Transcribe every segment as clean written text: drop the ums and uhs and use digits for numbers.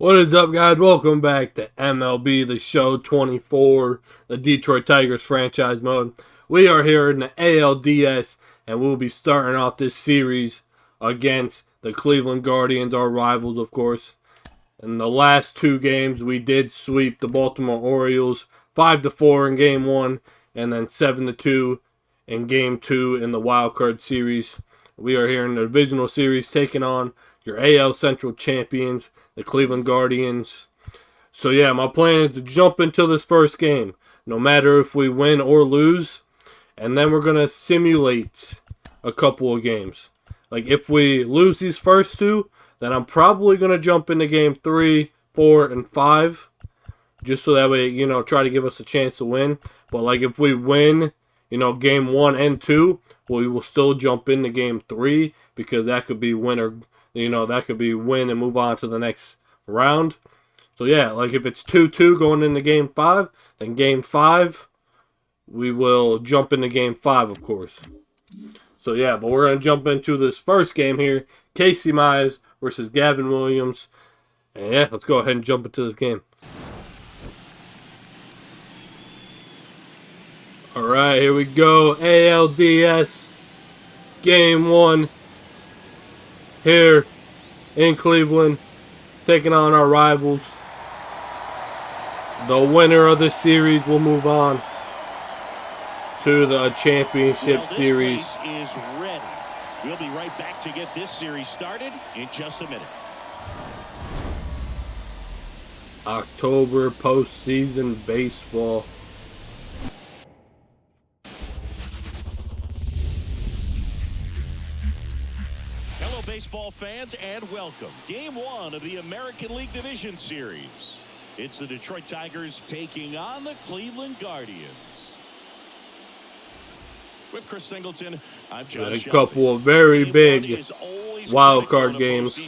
What is up, guys? Welcome back to MLB The Show 24, the Detroit Tigers franchise mode. We are here in the ALDS, and we'll be starting off this series against the Cleveland Guardians, our rivals, of course. In the last two games, we did sweep the Baltimore Orioles 5-4 in Game 1, and then 7-2 in Game 2 in the Wild Card Series. We are here in the Divisional Series taking on your AL Central champions, the Cleveland Guardians. So yeah, my plan is to jump into this first game, no matter if we win or lose, and then we're going to simulate a couple of games. Like if we lose these first two, then I'm probably going to jump into game 3, 4, and 5, just so that way, try to give us a chance to win. But like if we win, game 1 and 2, we will still jump into game 3, because that could be winner. That could be win and move on to the next round. So yeah, like if it's 2-2 going into game 5, then game 5, we will jump into game 5, of course. So yeah, but we're going to jump into this first game here. Casey Mize versus Gavin Williams. And yeah, let's go ahead and jump into this game. Alright, here we go. ALDS Game 1. Here in Cleveland, taking on our rivals. The winner of this series will move on to the championship series. This place is ready. We'll be right back to get this series started in just a minute. October postseason baseball. Baseball fans, and welcome. Game 1 of the American League Division Series. It's the Detroit Tigers taking on the Cleveland Guardians. With Chris Singleton, I'm John. A couple of very big wild card games.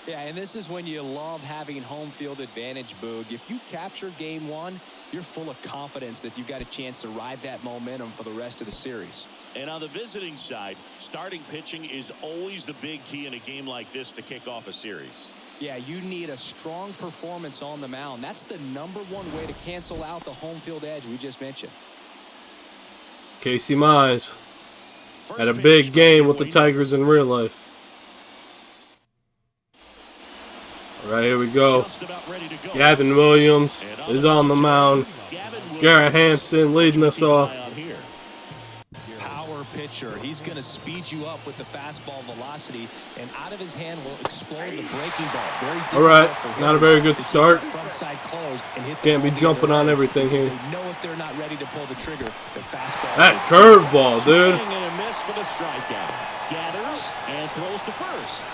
Yeah, and this is when you love having home field advantage, Boog. If you capture game 1, you're full of confidence that you've got a chance to ride that momentum for the rest of the series. And on the visiting side, starting pitching is always the big key in a game like this to kick off a series. Yeah, you need a strong performance on the mound. That's the #1 way to cancel out the home field edge we just mentioned. Casey Mize had a big game with the Tigers in real life. All right, here we go. Gavin Williams is on the mound. Garrett Hampson leading us off. Power pitcher. He's going to speed you up with the fastball velocity, and out of his hand will explode the breaking ball. All right, not a very good start. Can't be jumping on everything here. That curveball, dude. Gathers and throws to first.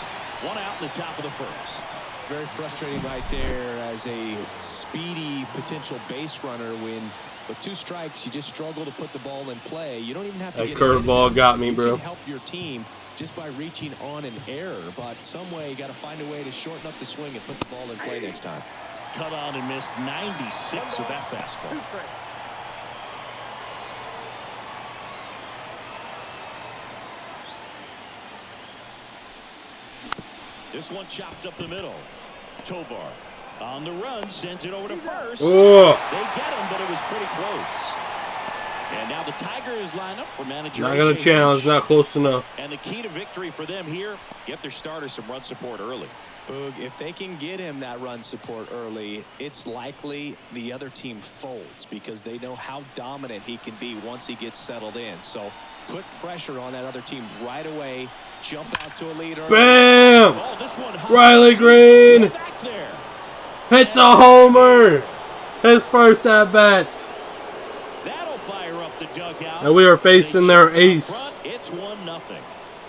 One out in the top of the first. Very frustrating right there as a speedy potential base runner when with 2 strikes you just struggle to put the ball in play. You don't even have to get curveball got me, bro. You can help your team just by reaching on an error, but some way you got to find a way to shorten up the swing and put the ball in play next time. Cut on and missed 96 with that fastball. This one chopped up the middle. Tovar on the run, sends it over to first. Oh. They get him, but it was pretty close. And now the Tigers line up for manager. Not going to challenge, not close enough. And the key to victory for them here, get their starter some run support early. Boog, if they can get him that run support early, it's likely the other team folds because they know how dominant he can be once he gets settled in. So put pressure on that other team right away. Jump out to a lead early. Bam! Oh, Riley Green hits a homer. His first at bat. That'll fire up the dugout. And we are facing their ace. It's 1-0.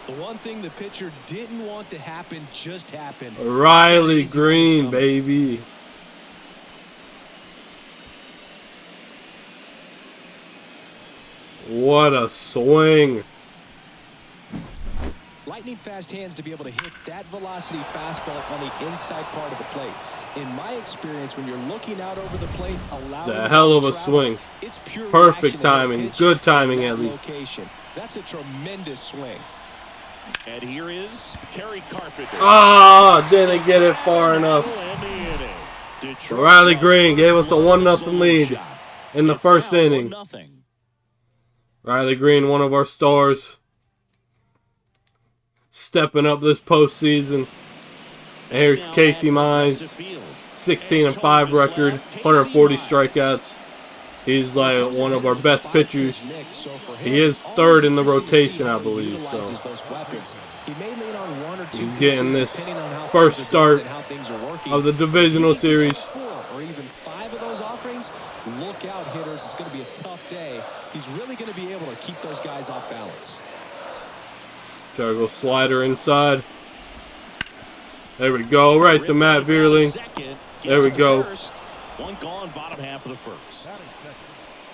The one thing the pitcher didn't want to happen just happened. Riley Green, baby. What a swing. Lightning fast hands to be able to hit that velocity fastball on the inside part of the plate. In my experience, when you're looking out over the plate, the hell of a swing. It's pure perfect timing. Good timing at least. Location. That's a tremendous swing. And here is Kerry Carpenter. Ah, didn't get it far enough. Riley Green gave us a 1-0 lead in the first inning. Riley Green, one of our stars, stepping up this postseason. And here's Casey Mize, 16-5 record, 140 strikeouts. He's like one of our best pitchers. He is third in the rotation, I believe. So he's getting this first start of the divisional series. Or even 5 of those offerings. Look out, hitters. It's going to be a tough day. He's really going to be able to keep those guys off balance. Try to go slider inside. There we go, right to Matt Vierling. There we go. One gone, bottom half of the first.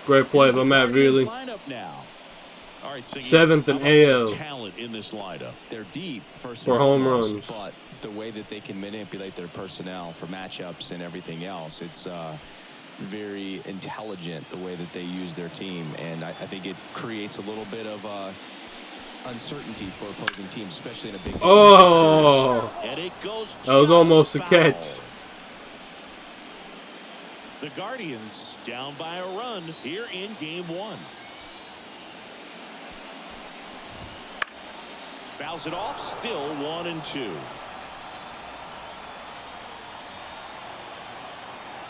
Great play by Matt Vierling. Seventh in AL. Talent in this lineup. They're deep for home runs. But the way that they can manipulate their personnel for matchups and everything else, it's very intelligent the way that they use their team, and I think it creates a little bit of uncertainty for opposing teams, especially in a big game. Oh, and it goes that was almost a catch. The Guardians down by a run here in game 1. Fouls it off, still 1-2.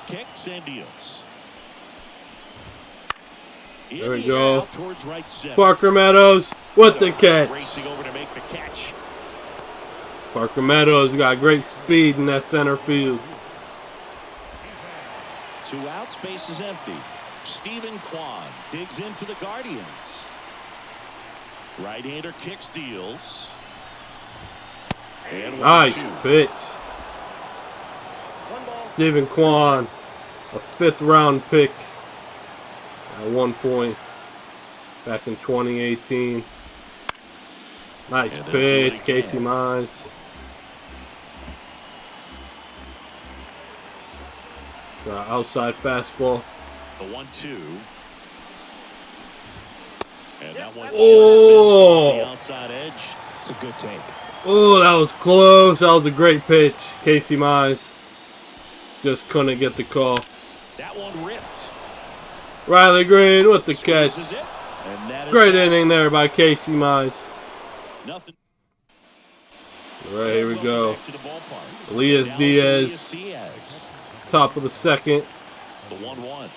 Kicks and deals. There we go. Towards right center. Parker Meadows with the catch. Racing over to make the catch. Parker Meadows got great speed in that center field. 2 outs, base is empty. Stephen Kwan digs in for the Guardians. Right-hander kicks, deals. And nice pitch. Stephen Kwan, a 5th-round pick at one point back in 2018. Nice pitch, Casey Mize. Outside fastball. The 1-2. And that one just missed the outside edge. It's a good take. Oh, that was close. That was a great pitch. Casey Mize just couldn't get the call. That one ripped. Riley Green with the catch. Great all. inning there by Casey Mize. Nothing. All right, here we go. Elias Diaz. Top of the second. The 1-1.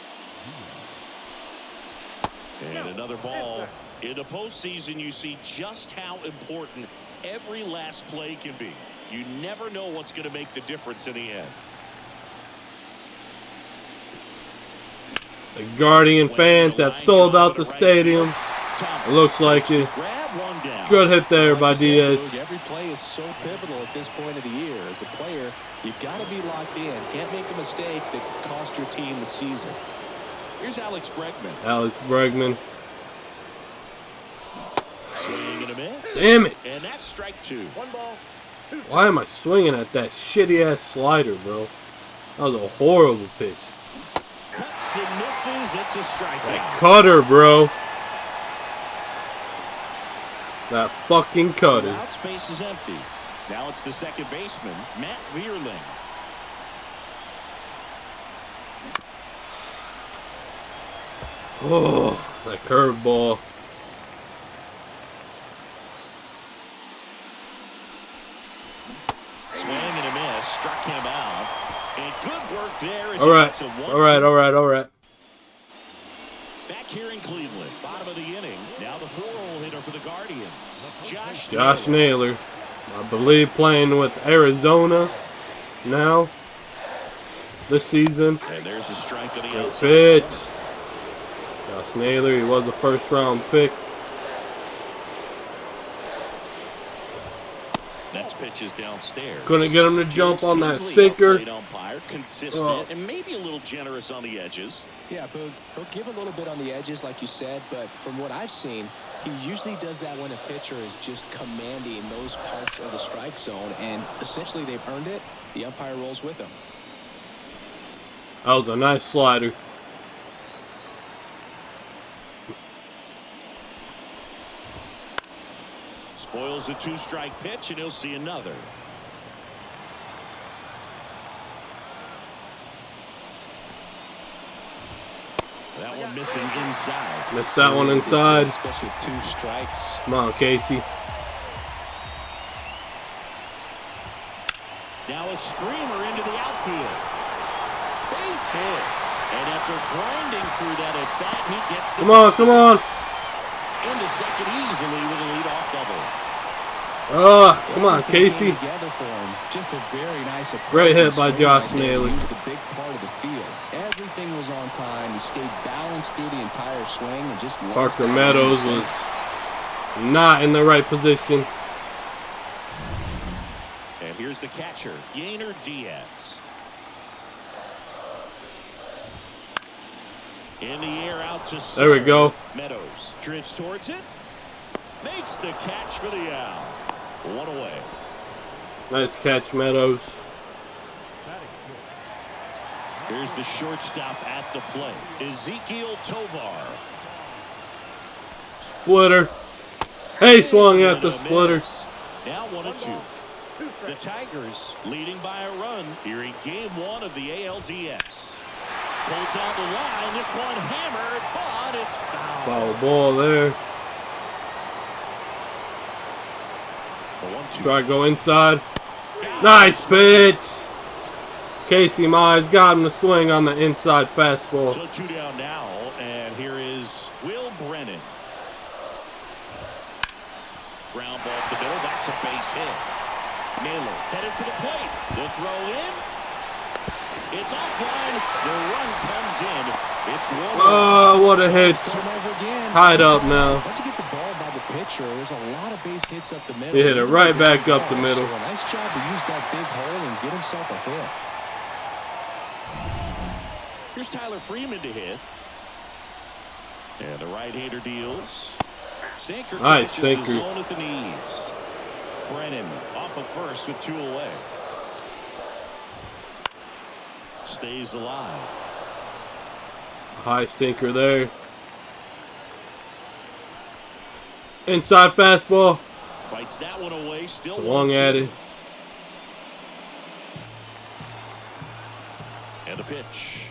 And another ball. In the postseason, you see just how important every last play can be. You never know what's going to make the difference in the end. The Guardian fans have sold out the stadium. It looks like it. Good hit there by Diaz. Every play is so pivotal at this point of the year. As a player, you've got to be locked in. Can't make a mistake that could cost your team the season. Here's Alex Bregman. Alex Bregman. Swing and a miss. Damn it. And that's strike 2. 1 ball. Why am I swinging at that shitty-ass slider, bro? That was a horrible pitch. Cuts and misses. It's a strikeout. That cutter, bro. That fucking cutter. So out, space is empty. Now it's the second baseman, Matt Vierling. Oh, that curveball. Swing and a miss. Struck him out. And good work there. All right. Back here in Cleveland. Bottom of the inning. Now the 4-hole hitter for the Guardians. Josh Naylor. I believe playing with Arizona now this season. And there's a strike on the outside. Pitch. Josh Naylor, he was a 1st-round pick. Next pitch is downstairs. Couldn't get him to jump on that sinker. Umpire, consistent and maybe a little generous on the edges. Yeah, but he'll give a little bit on the edges, like you said, but from what I've seen, he usually does that when a pitcher is just commanding those parts of the strike zone, and essentially they've earned it. The umpire rolls with him. That was a nice slider. Spoils the 2-strike pitch, and he'll see another. That one missing inside. Missed that one inside. Especially with 2 strikes. Come on, Casey. Now a screamer into the outfield. Base hit. And after grinding through that at bat, he gets the Come on, come on. Into second easily with a leadoff double. Come on, Casey. Just a very nice Great hit by Josh Smaley. The big part of the field. Everything was on time. He stayed balanced through the entire swing and just Parker Meadows was not in the right position. And here's the catcher, Yainer Diaz. In the air out to center. There we go. Meadows drifts towards it. Makes the catch for the out. 1 away. Nice catch, Meadows. Here's the shortstop at the plate, Ezekiel Tovar. Splitter. Hey, swung at the splitter. Now 1-2. The Tigers leading by a run here in Game 1 of the ALDS. Pulled down the line. This one hammered, but it's foul. Foul ball there. Try to go inside. Nice pitch. Casey Mize got him to swing on the inside fastball. So 2 down now, and here is Will Brennan. Ground ball to the middle. That's a base hit. Naylor headed for the plate. The throw in. It's offline. The run comes in. It's 1-1. Oh, what a hit. Tied up now. Once you get the ball by the pitcher, there's a lot of base hits up the middle. He hit it right back up the middle. So a nice job to use that big hole and get himself a hit. Here's Tyler Freeman to hit. And the right-hander deals. Sinker nice catches sinker. the zone at the knees. Brennan off of first with 2 away. Stays alive. High sinker there. Inside fastball. Fights that one away. Still Long at it. And the pitch.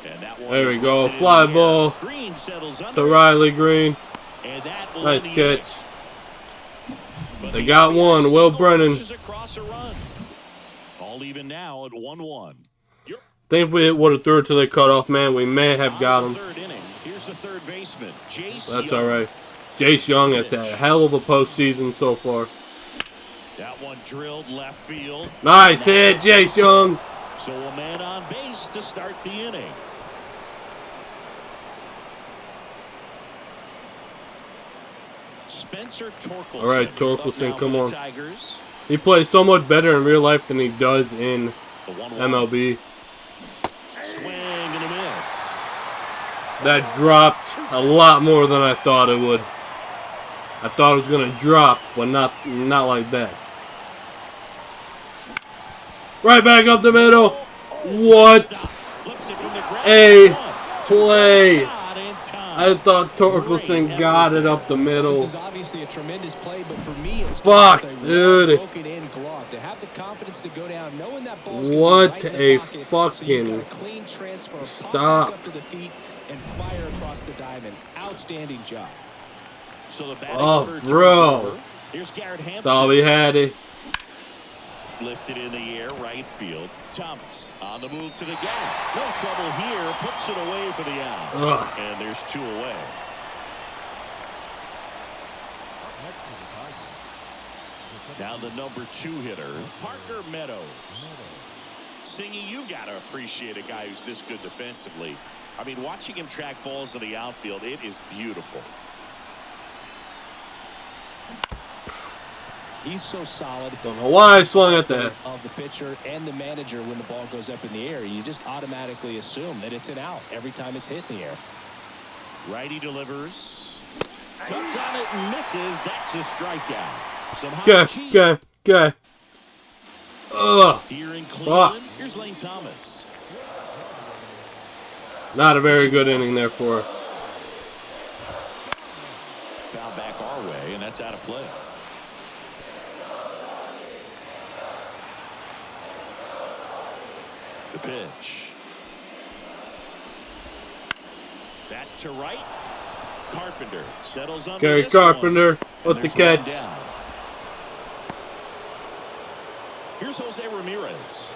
And that one There we is go. lifted in Fly the air. ball Green settles to under. Riley Green. And that will Nice end the inning. catch. But They the got RBI one. Will single Brennan. pushes across a run. All even now at 1-1. Think if we would have threw it to the cutoff man, we may have got him. Third inning. Here's the third baseman, Jace That's Young. all right. Jace Young, it's a hell of a postseason so far. That one drilled left field. Nice hit, Jace Young. So a man on base to start the inning. Spencer Torkelson. All right, Torkelson, up now come for on. the Tigers. He plays so much better in real life than he does in The 1-1. MLB. Swing and a miss. That dropped a lot more than I thought it would. I thought it was gonna drop, but not like that. Right back up the middle. What Flips it from the ground. a play! Not in time. I thought Torkelson got it up the middle. This is obviously a tremendous play, but for me, it's Fuck, just a dude. broken in glove. To have the confidence to go down, knowing that ball's What right in the a pocket, so you've fucking got a clean transfer, pop stop. back up to the feet and fire across the diamond. Outstanding job. So the batting Oh, order turns bro. over. Here's Garrett Hampson. Thought we had it. Lifted in the air, right field. Thomas on the move to the gap. No trouble here. Puts it away for the out. Ugh. And there's 2 away. Now the number 2 hitter, Parker Meadows. Singy, you got to appreciate a guy who's this good defensively. I mean, watching him track balls to the outfield, it is beautiful. He's so solid. Don't know why I swung at that. Of the pitcher and the manager when the ball goes up in the air, you just automatically assume that it's an out every time it's hit in the air. Righty delivers. Cuts on it and misses. That's a strikeout. Some high Okay, cheese. okay. Ugh. Here in Cleveland, here's Lane Thomas. Not a very good inning there for us. Foul back our way, and that's out of play. The pitch. Back to right. Carpenter settles on Gary Carpenter with the catch. Here's Jose Ramirez.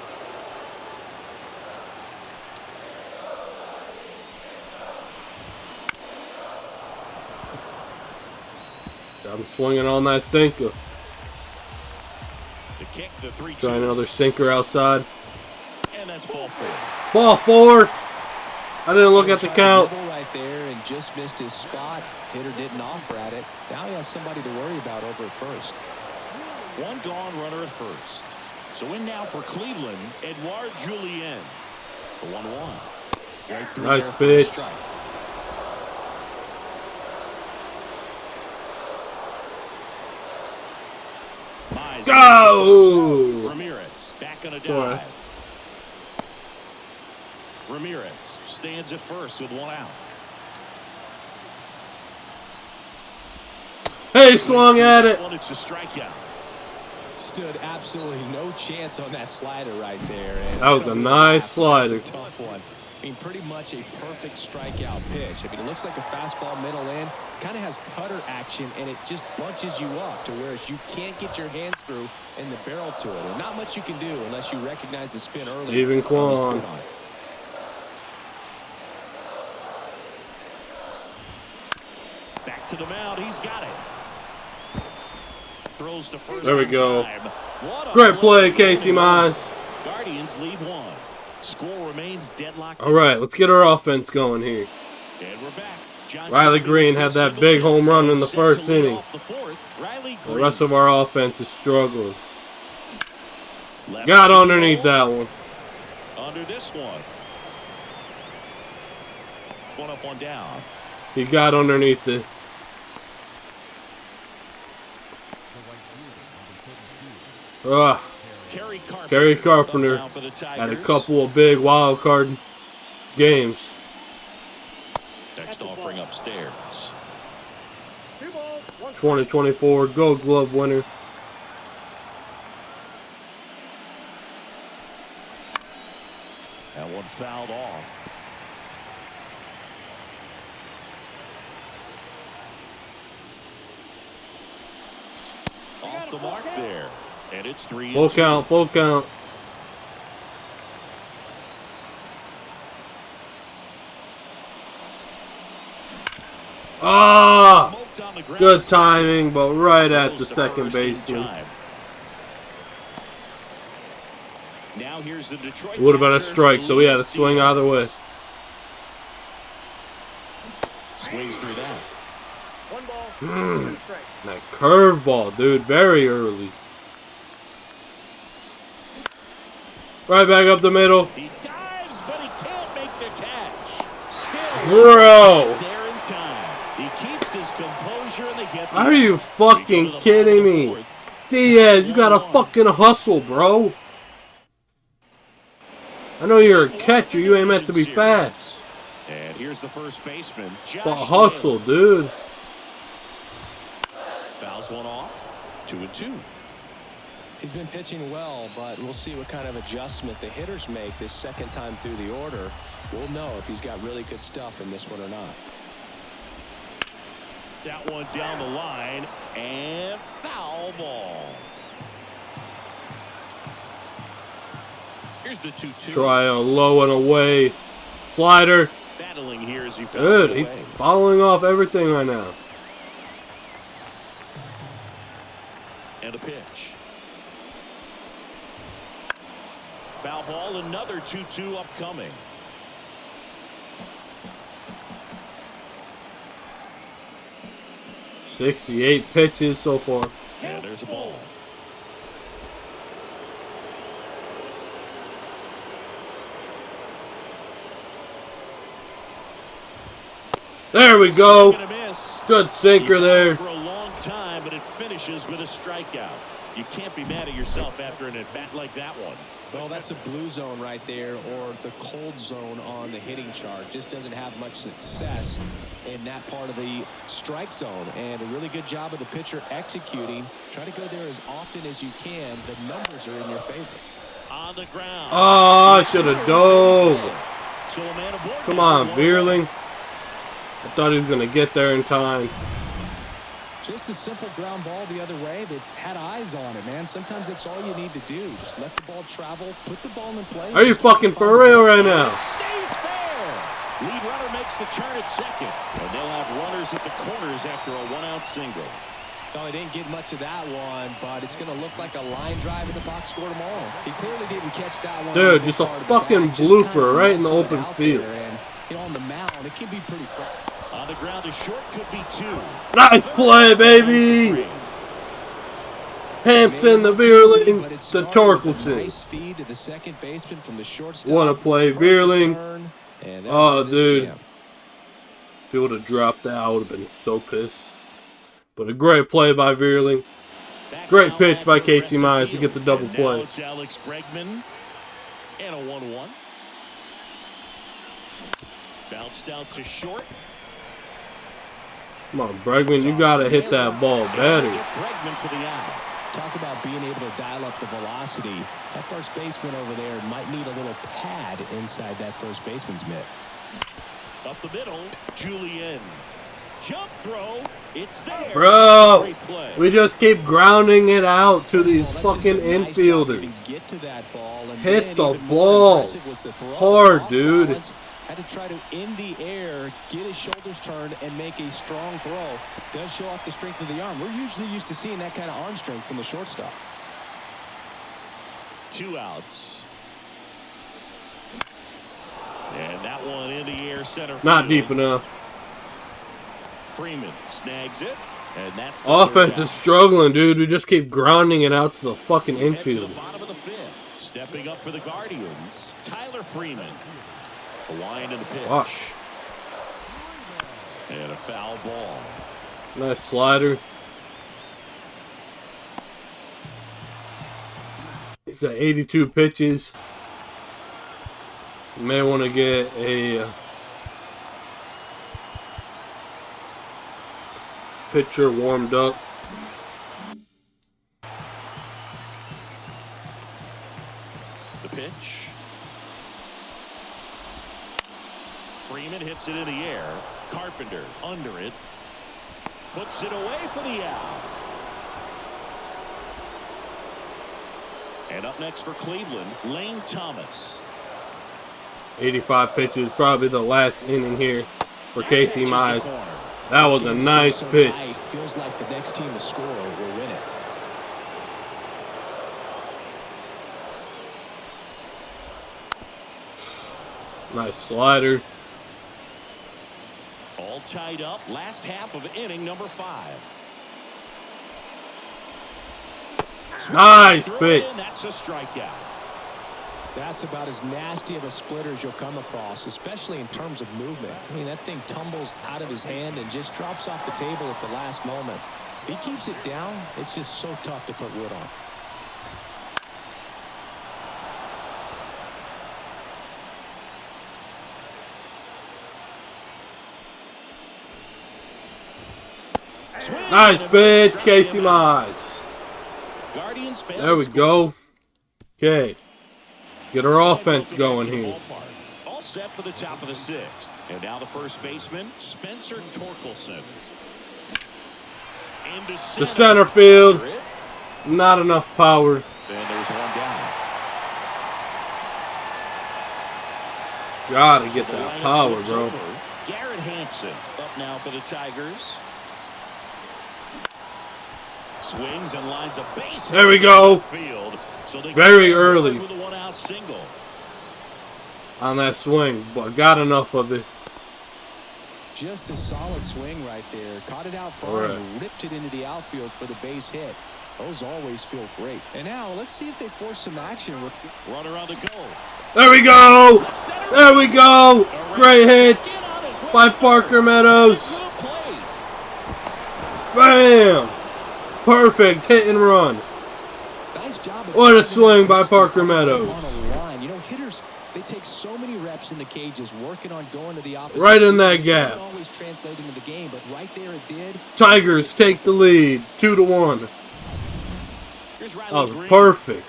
I'm swinging on that sinker. The kick, the 3-2. Trying another sinker outside. And that's ball 4. Ball 4. I didn't look at the count. Right there and just missed his spot. Hitter didn't offer at it. Now he has somebody to worry about over at first. One gone, runner at first. So in now for Cleveland, Edouard Julien. The 1-1. Right through nice there pitch. for a strike. Go! Ramirez back on a dive. Ramirez stands at first with 1 out. Hey, swung at it. It's a strikeout. Stood absolutely no chance on that slider right there. And that was a nice slider. That's a tough one. I mean, pretty much a perfect strikeout pitch. I mean, it looks like a fastball middle in. Kind of has cutter action, and it just bunches you up to where you can't get your hands through and the barrel to it. And not much you can do unless you recognize the spin early. Steven Kwan. Back to the mound. He's got it. Throws to first. There we go. Great play, Casey Mize. Guardians lead 1. Score remains deadlocked. All right, let's get our offense going here. And we're back. Riley Green had that big home run in the first inning. The rest of our offense is struggling. Got underneath that one. Under this one. 1 up, 1 down. He got underneath it. Gary Carpenter had a couple of big wild card games. Next offering upstairs. 2024 Gold Glove winner. That one fouled off. Off the mark there. And it's 3-2. Full count, full count. Ah! Good timing, but right at the second baseman. Now here's the Detroit. It would have been a strike, so we had to swing either way. Swings through that. 1 ball, 2 strikes. That curveball, dude, very early. Right back up the middle. He dives, but he can't make the catch. Still, bro. There in time. He keeps his composure, and they get. Are you fucking kidding me? Diaz, you gotta fucking hustle, bro. I know you're a catcher. You ain't meant to be fast. And here's the first baseman. But hustle, dude. Fouls one off. 2-2. He's been pitching well, but we'll see what kind of adjustment the hitters make this second time through the order. We'll know if he's got really good stuff in this one or not. That one down the line, and foul ball. Here's the 2-2. Try a low and away slider. Battling here as he fouls Good. away. He's following off everything right now. And a pitch. Foul ball, another 2-2 upcoming. '68 pitches so far. And there's a ball. There we go. Good sinker there. For a long time, but it finishes with a strikeout. You can't be mad at yourself after an at-bat like that one. Well, that's a blue zone right there, or the cold zone on the hitting chart. Just doesn't have much success in that part of the strike zone. And a really good job of the pitcher executing. Try to go there as often as you can. The numbers are in your favor. On the ground. Oh, I should have dove. So a man aboard. Come on, Veerling. I thought he was going to get there in time. Just a simple ground ball the other way that had eyes on it, man. Sometimes that's all you need to do. Just let the ball travel, put the ball in play. Are you fucking for real right now? Stays fair. Lead runner makes the turn at second. And they'll have runners at the corners after a one-out single. No, he didn't get much of that one, but it's going to look like a line drive in the box score tomorrow. He clearly didn't catch that one. Dude, just a fucking blooper right in the open field. And, you know, on the mound, it can be pretty fresh. On the ground is short, could be two. Nice play, baby! Hampson, the Veerling, the Torkelson. Nice feed to the second baseman from the shortstop. What a play, Veerling. Oh, dude. Jam. If he would have dropped that, I would have been so pissed. But a great play by Veerling. Great pitch by Casey Mize to get the double play. Now it's Alex Bregman. And a 1-1. Bounced out to short. Come on, Bregman, you gotta hit that ball better. Bregman for the out. Talk about being able to dial up the velocity. That first baseman over there might need a little pad inside that first baseman's mitt. Up the middle, Julian. Jump throw. It's there. Bro, Great play. we just keep grounding it out to these fucking Nice infielders. job to get to that ball, and Hit then the even more ball. impressive was the throw. Hard, Off dude. balance, had to try to, in the air, get his shoulders turned and make a strong throw. Does show off the strength of the arm. We're usually used to seeing that kind of arm strength from the shortstop. 2 outs. And that one in the air center field. Not deep enough. Freeman snags it. And that's the Offense third is out. struggling, dude. We just keep grounding it out to the fucking Head to infield. the bottom of the 5th. Stepping up for the Guardians, Tyler Freeman. A wind in the pitch. Gosh. And a foul ball. Nice slider. It's at 82 pitches. You may want to get a pitcher warmed up. The pitch. Freeman hits it in the air. Carpenter under it. Puts it away for the out. And up next for Cleveland, Lane Thomas. 85 pitches, probably the last inning here for That Casey catches the Mize. corner. That This was a game's nice so pitch. tight, feels like the next team to score will win it. Nice slider. All tied up. Last half of inning number 5. Nice Throw pitch. in, that's a strikeout. That's about as nasty of a splitter as you'll come across, especially in terms of movement. I mean, that thing tumbles out of his hand and just drops off the table at the last moment. If he keeps it down, it's just so tough to put wood on. Swing Nice and pitch, strike Casey him out. Mize. Guardians fail There we to score. go. Okay. Get our offense going here. All set for the top of the 6th. And now the first baseman, Spencer Torkelson. Into The center field. And Not enough power. there's one down. Gotta So get the that lineup power, flips bro. over. Garrett Hampson up now for the Tigers. Swings and lines a base. There we hit go. left field. So they Very get the early. with a 1-out single. On that swing, but got enough of it. Just a solid swing right there. Caught it out front Right. and ripped it into the outfield for the base hit. Those always feel great. And now let's see if they force some action. Runner on the go. There we go. There we go. Great hit by Parker Meadows. Bam. Perfect hit and run. Nice job of What a driving swing that by pitch Parker on Meadows. a line. You know, hitters, they take so many reps in the cages working on going to the opposite. Right in that It gap. doesn't always translate into the game, but right there it did. Tigers take the lead, 2-1. Here's That Riley was Green. perfect.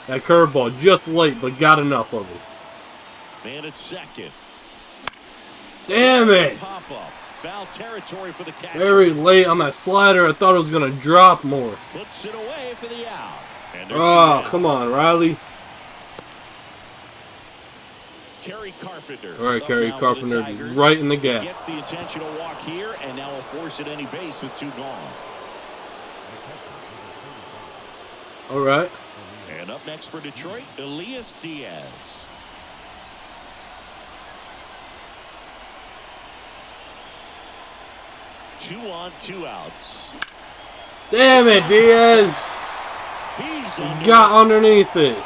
That curveball just late, but got enough of it. Man at second. Damn it! Pop up. Foul territory for the catcher. Very late on that slider. I thought it was gonna drop more. Puts it away for the out. And there's Oh, two come on, Riley. Kerry Carpenter. All right, Up Kerry now for the Carpenter, Tigers. right in the gap. Gets the intentional walk here, and now will force it any base with 2 gone. All right. And up next for Detroit, Elias Diaz. Two on, 2 outs. Damn it, Diaz. He's Got underneath it.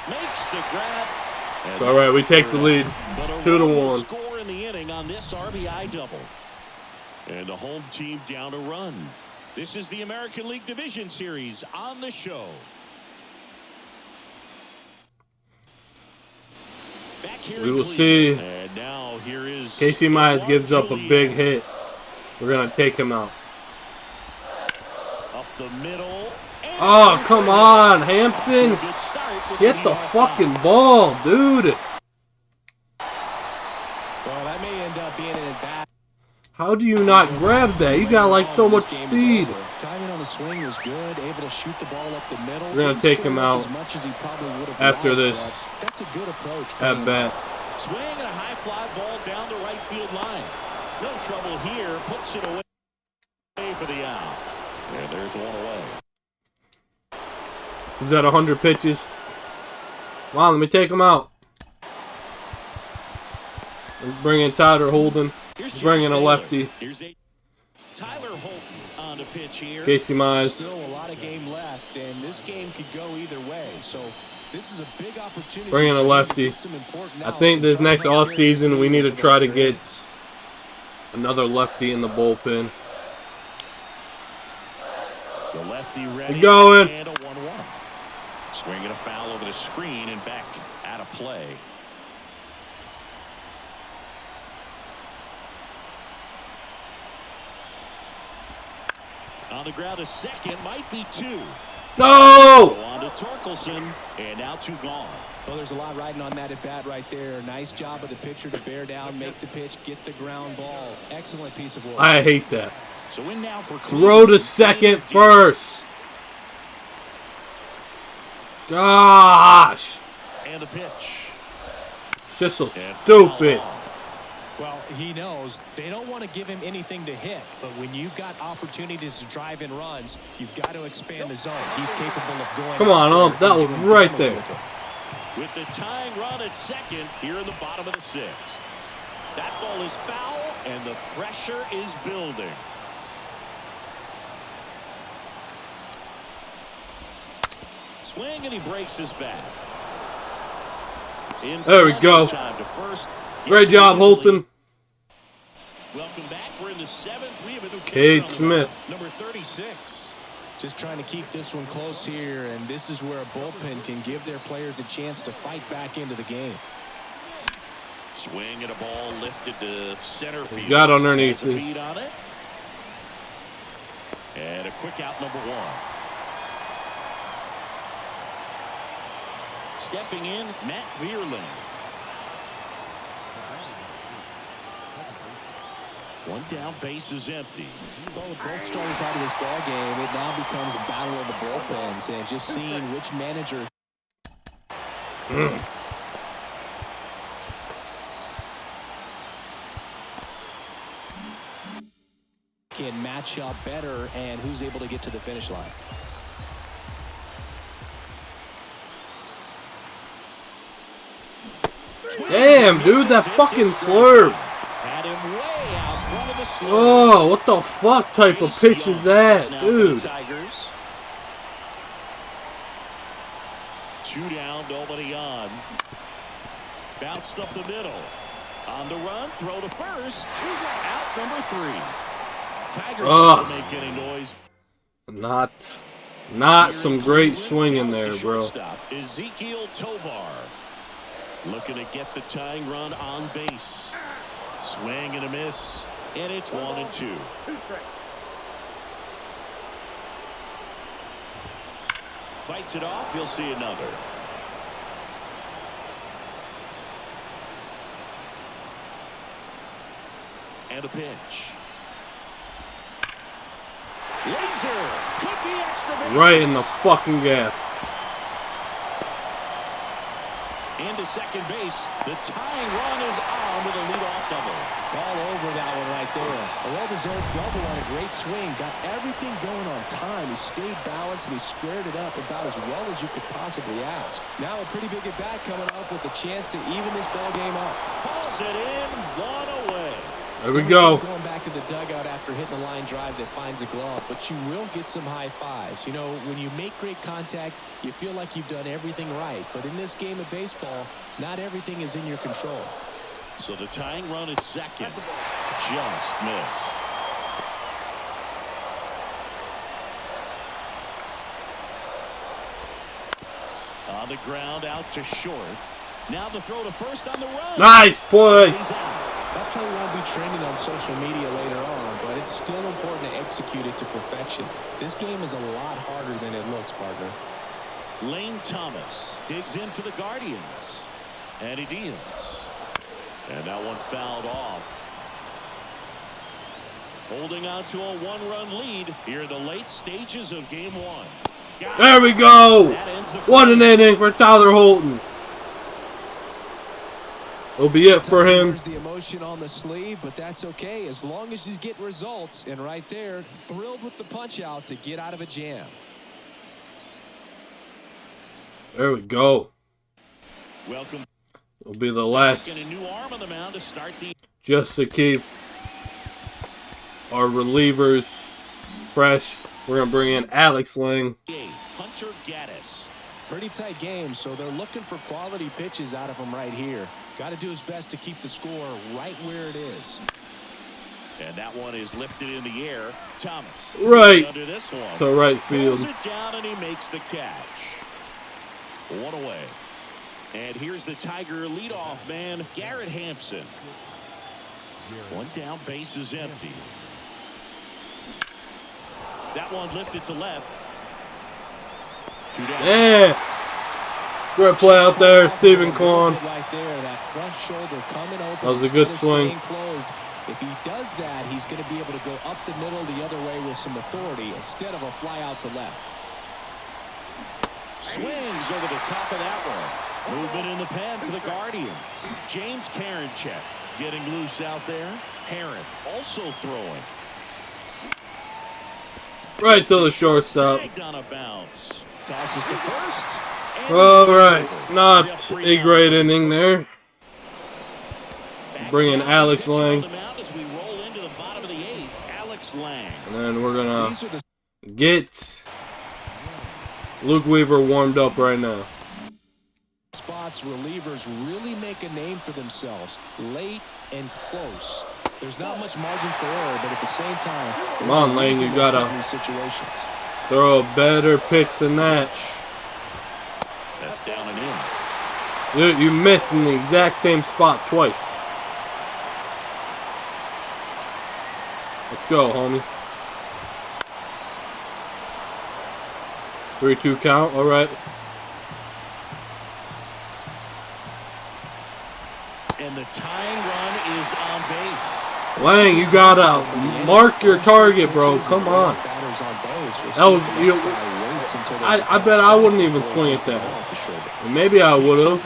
Makes the grab. It's all right. We take the lead, 2-1. Score in the inning on this RBI double. And the home team down a run. This is the American League Division Series on the show. Back here We in will Cleveland. see. And now here is Casey Mize gives up a Julian. big hit. We're gonna take him out. Up the middle. And Oh, come on, Hampson. good start with Get the leadoff fucking out. ball, dude. Well, that may end up being an at-bat. How do you not grab that? You got like so much This game is speed. over. Timing on the swing was good, able to shoot the ball up the middle. We're gonna Didn't take score him up out as much as he probably would have after liked, this but that's a good approach. at bat. Swing and a high fly ball down the right field line. No trouble here. Puts it away for the out. And there's one away. Is that 100 pitches? Wow, let me take him out. Let's bring in Tyler Holden. Here's Bring in a Taylor. lefty. Here's Tyler Holton on the pitch here. Casey Mize. Still a lot of game left, and this game could go either way. So this is a big opportunity. Bring in a for him to lefty. get some important I outs think and this try to next bring this offseason we lead need to into try to the career. get another lefty in the bullpen. The lefty ready. Going. And a 1-1. Swinging a foul over the screen and back out of play. On the ground, a second, might be 2. No! On to Torkelson, and now 2 gone. Well, there's a lot riding on that at bat right there. Nice job of the pitcher to bear down, make the pitch, get the ground ball. Excellent piece of work. I hate that. So in now for Throw to second first. Gosh. And the pitch. It's just so And stupid. foul off. Well, he knows they don't want to give him anything to hit, but when you've got opportunities to drive in runs, you've got to expand the zone. He's capable of going. Come on, out there that and was doing right damage there. with it. With the tying run at second here in the bottom of the 6th. That ball is foul, and the pressure is building. Swing, and he breaks his bat. There we go. Time to first. Great job, Holton. Welcome back. We're in the 7th. We have a new Cade pitcher on the Smith. mound, number 36. Just trying to keep this one close here, and this is where a bullpen can give their players a chance to fight back into the game. Swing and a ball lifted to center field. Got underneath Has a it. beat on it. And a quick out, number 1. Stepping in, Matt Vierling. One down, base is empty. Well, with both starters out of this ball game, it now becomes a battle of the bullpens, and just seeing which manager can match up better and who's able to get to the finish line. Damn, dude, that fucking slurp. Had him way out front of the slurve. Oh, what the fuck type of pitch is that, Now for the dude? Tigers. 2 down, nobody on. Bounced up the middle. On the run, throw to first. Out number 3. Tigers don't make any noise. Not Not some great swinging there, bro. Ezekiel Tovar looking to get the tying run on base. Swing and a miss, and it's 1-2. 2 strikes. Fights it off. He'll see another. And a pitch. Laser could be extra base. Right in the fucking gap. Into second base. The tying run is on with a leadoff double. All over that one right there. A well-deserved double on a great swing. Got everything going on time. He stayed balanced and he squared it up about as well as you could possibly ask. Now a pretty big at-bat coming up with a chance to even this ball game up. Pulls it in. 1 away. There we go. Going back to the dugout after hitting the line drive that finds a glove, but you will get some high fives. You know, when you make great contact, you feel like you've done everything right. But in this game of baseball, not everything is in your control. So the tying run at second just missed. On the ground, out to short. Now the throw to first on the run. Nice play. He's out. That play won't be trending on social media later on, but it's still important to execute it to perfection. This game is a lot harder than it looks, partner. Lane Thomas digs in for the Guardians. And he deals. And that one fouled off. Holding on to a 1-run lead here in the late stages of game 1. There we go. What an inning for Tyler Holton. It'll be it for him. There's the emotion on the sleeve, but that's okay as long as he's getting results. And right there, thrilled with the punch out to get out of a jam. There we go. Welcome. It'll be the last. Get a new arm on the mound to start the. Just to keep our relievers fresh, we're going to bring in Alex Lang. Hunter Gaddis. Pretty tight game, so they're looking for quality pitches out of him right here. Got to do his best to keep the score right where it is. And that one is lifted in the air. Thomas. Right. Under this one. To right field. Pulls it down and he makes the catch. 1 away. And here's the Tiger leadoff man, Garrett Hampson. 1 down, base is empty. That one lifted to left. 2 down. Yeah. Great play out there, Stephen Kwan. Right there, that front shoulder coming open. That was a good swing. If he does that, he's going to be able to go up the middle the other way with some authority instead of a fly out to left. Swings over the top of that one. Movement in the pen for the Guardians. James Karinchak getting loose out there. Heron also throwing. Right to the shortstop. Snagged on a bounce. Tosses to first. All right, not a great inning there. Bring in Alex Lang. As we roll into the bottom of the 8th, Alex Lang. And then we're going to get Luke Weaver warmed up right now. Spots relievers really make a name for themselves late and close. There's not much margin for error, but at the same time, come on, Lane, you got to throw a better pitch than that. That's down and in. Dude, you missed in the exact same spot twice. Let's go, homie. 3-2 count, all right. And the tying run is on base. Lang, you gotta mark your target, bro. Come on. That was you. I bet I wouldn't even swing at that. Maybe I would have.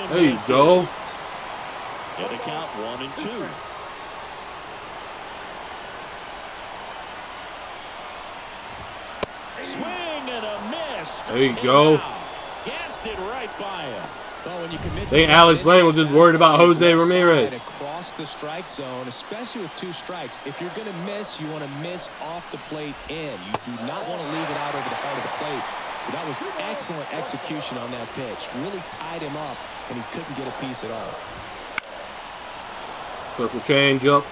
There you go. And a count 1-2. Swing and a miss. There you go. Gassed it right by him. Well, when you commit I think Alex Lang was just worried about Jose Ramirez. Across the strike zone, especially with 2 strikes. If you're going to miss, you want to miss off the plate in. You do not want to leave it out over the heart of the plate. So that was excellent execution on that pitch. Really tied him up, and he couldn't get a piece at all. Circle change up.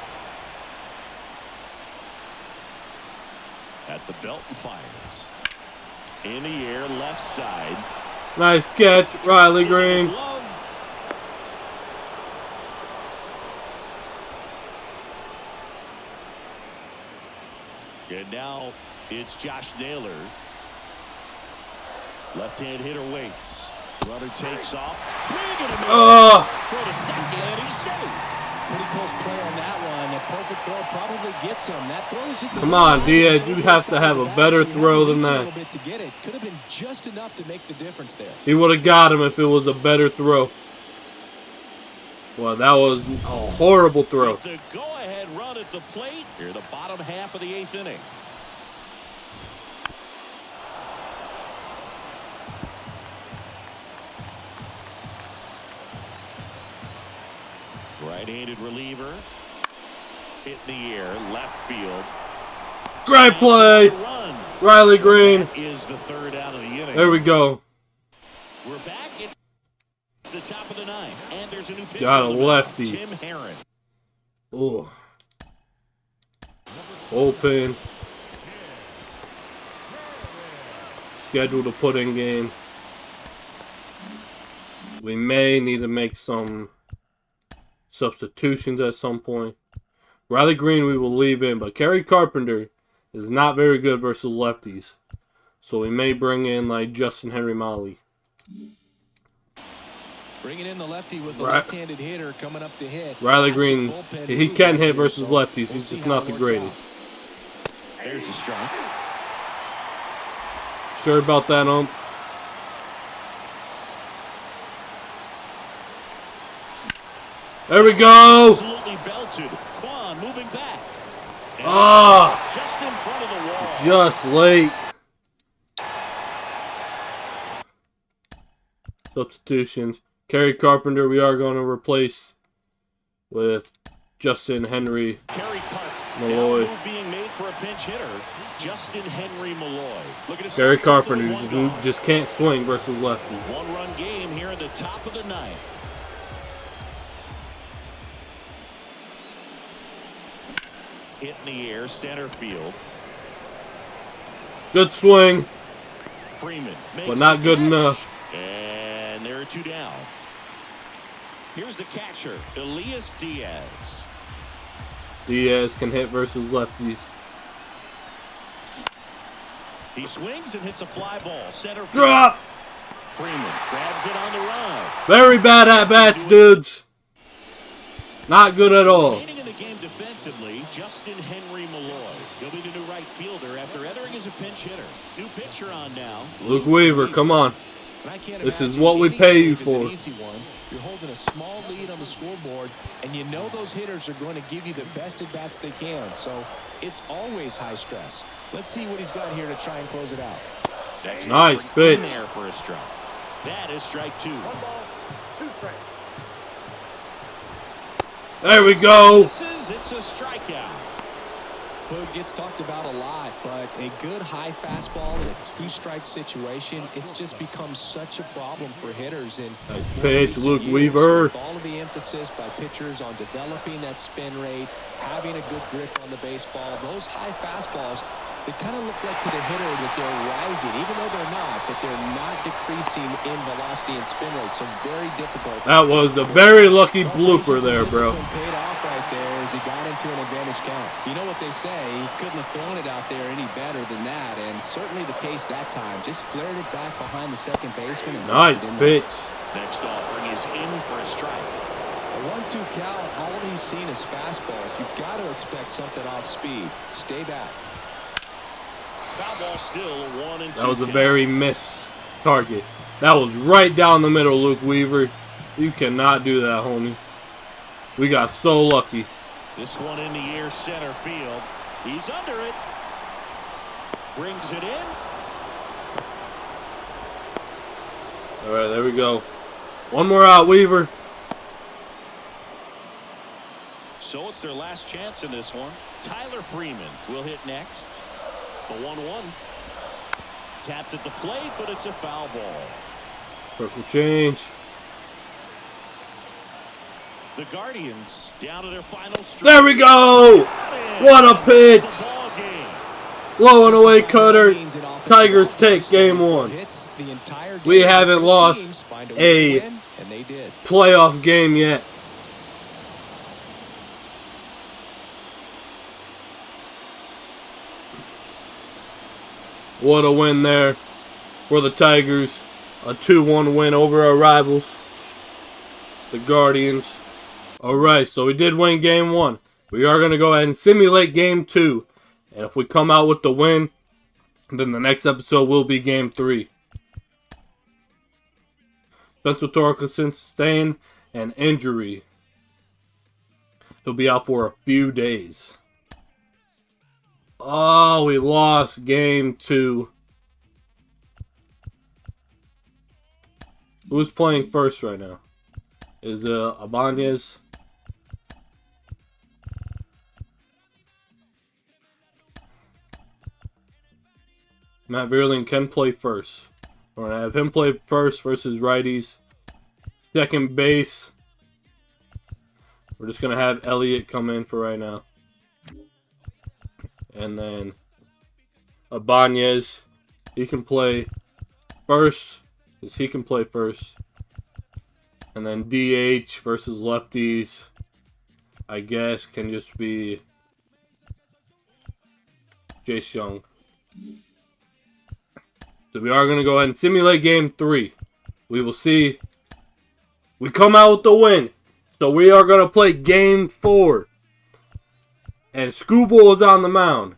At the belt and fires. In the air, left side. Nice catch, Riley Green. And now it's Josh Naylor. Left-hand hitter waits. Runner takes off. Swing and a miss. Throw to second, and he's safe. Pretty close play on that one. A perfect throw probably gets him. That throws it. Come on, Diaz. You have to have a better throw than that. Could have been just enough to make the difference there. He would have got him if it was a better throw. Well, that was a horrible throw. The go-ahead run at the plate. Here, the bottom half of the 8th inning. Right-handed reliever. Hit in the air, left field. Great play. Riley Green. That is the 3rd out of the inning. There we go. We're back. It's the top of the 9th. And there's a new pitcher. Got a lefty. Tim Herron. Oh. Open. Scheduled to put in game. We may need to make some substitutions at some point. Riley Green we will leave in, but Kerry Carpenter is not very good versus lefties. So we may bring in like Justin Henry Molly. Bringing in the lefty with the left-handed hitter coming up to hit. Riley Green, he can hit versus lefties. He's just not the greatest. There's a strike. Sure about that, There we go. Absolutely belted. Quan moving back. Just in front of the wall. Just late. Substitutions. Kerry Carpenter we are going to replace with Justin Henry Malloy. Being made for a pinch hitter. Justin Henry Malloy. Look at his Kerry Carpenter just can't swing versus lefty. 1-run game here in the top of the 9th. Hit in the air, center field. Good swing. Freeman makes but not good enough. And there are 2 down. Here's the catcher, Elias Diaz. Diaz can hit versus lefties. He swings and hits a fly ball. Center field. Drop! Freeman grabs it on the run. Very bad at-bats, dudes. Not good at all. Remaining in the game defensively, Justin Henry Malloy. He'll be the new right fielder after entering as a pinch hitter. New pitcher on now. Luke Weaver, come on. This is what we pay you for. You're holding a small lead on the scoreboard, and you know those hitters are going to give you the best at-bats they can. So it's always high stress. Let's see what he's got here to try and close it out. Nice pitch. There for a strike. That is strike 2. 1 ball, 2 strikes. There we go. It's a strikeout. Boog gets talked about a lot, but a good high fastball in a 2-strike situation, it's just become such a problem for hitters. And nice pitch, Luke Weaver. All of the emphasis by pitchers on developing that spin rate, having a good grip on the baseball, those high fastballs, they kind of look like to the hitter that they're rising, even though they're not, but they're not decreasing in velocity and spin rate, so very difficult. That was a very lucky blooper there, bro. Paid off right there as he got into an advantage count. You know what they say, he couldn't have thrown it out there any better than that, and certainly the case that time. Just flared it back behind the second baseman. And nice pitch. Next offering is in for a strike. A 1-2 count, all he's seen is fastballs. You've got to expect something off speed. Stay back. Foul ball still 1-2. That was a very miss target. That was right down the middle, Luke Weaver. You cannot do that, homie. We got so lucky. This one in the air, center field. He's under it. Brings it in. All right, there we go. One more out, Weaver. So it's their last chance in this one. Tyler Freeman will hit next. The 1-1. Tapped at the plate, but it's a foul ball. Circle change. The Guardians down to their final stretch. There we go! What a pitch! Low and away cutter. Tigers take game 1. We haven't lost a playoff game yet. What a win there for the Tigers. A 2-1 win over our rivals, the Guardians. Alright, so we did win game 1. We are going to go ahead and simulate game 2. And if we come out with the win, then the next episode will be game 3. Spencer Torkelson sustained an injury. He'll be out for a few days. Oh, we lost game 2. Who's playing first right now? Is Ibanez? Matt Vierling can play first. We're going to have him play first versus righties. Second base. We're just going to have Elliott come in for right now. And then Ibanez, he can play first. Because he can play first. And then DH versus lefties, I guess, can just be Jace Young. So we are going to go ahead and simulate game 3. We will see. We come out with the win. So we are going to play game 4. And Scooble is on the mound.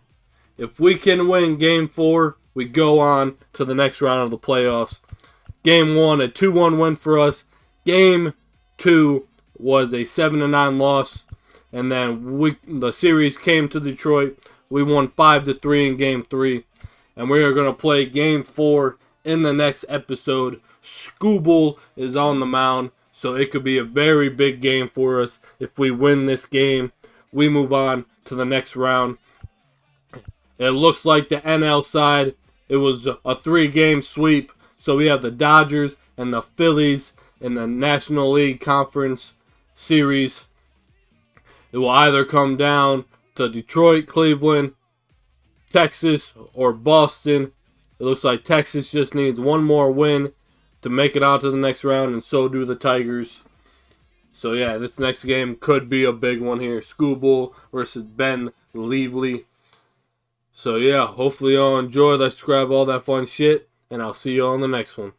If we can win game 4, we go on to the next round of the playoffs. Game 1, a 2-1 win for us. Game 2 was a 7-9 loss. And then the series came to Detroit. We won 5-3 in game 3. And we are going to play game 4 in the next episode. Scooble is on the mound. So it could be a very big game for us. If we win this game, we move on to the next round. It looks like the NL side, it was a 3-game sweep. So we have the Dodgers and the Phillies in the National League Conference Series. It will either come down to Detroit, Cleveland, Texas, or Boston. It looks like Texas just needs one more win to make it on to the next round, and so do the Tigers. So yeah, this next game could be a big one here. Scooble versus Ben Leavely. So yeah, hopefully y'all enjoy. Let's grab all that fun shit, and I'll see you on the next one.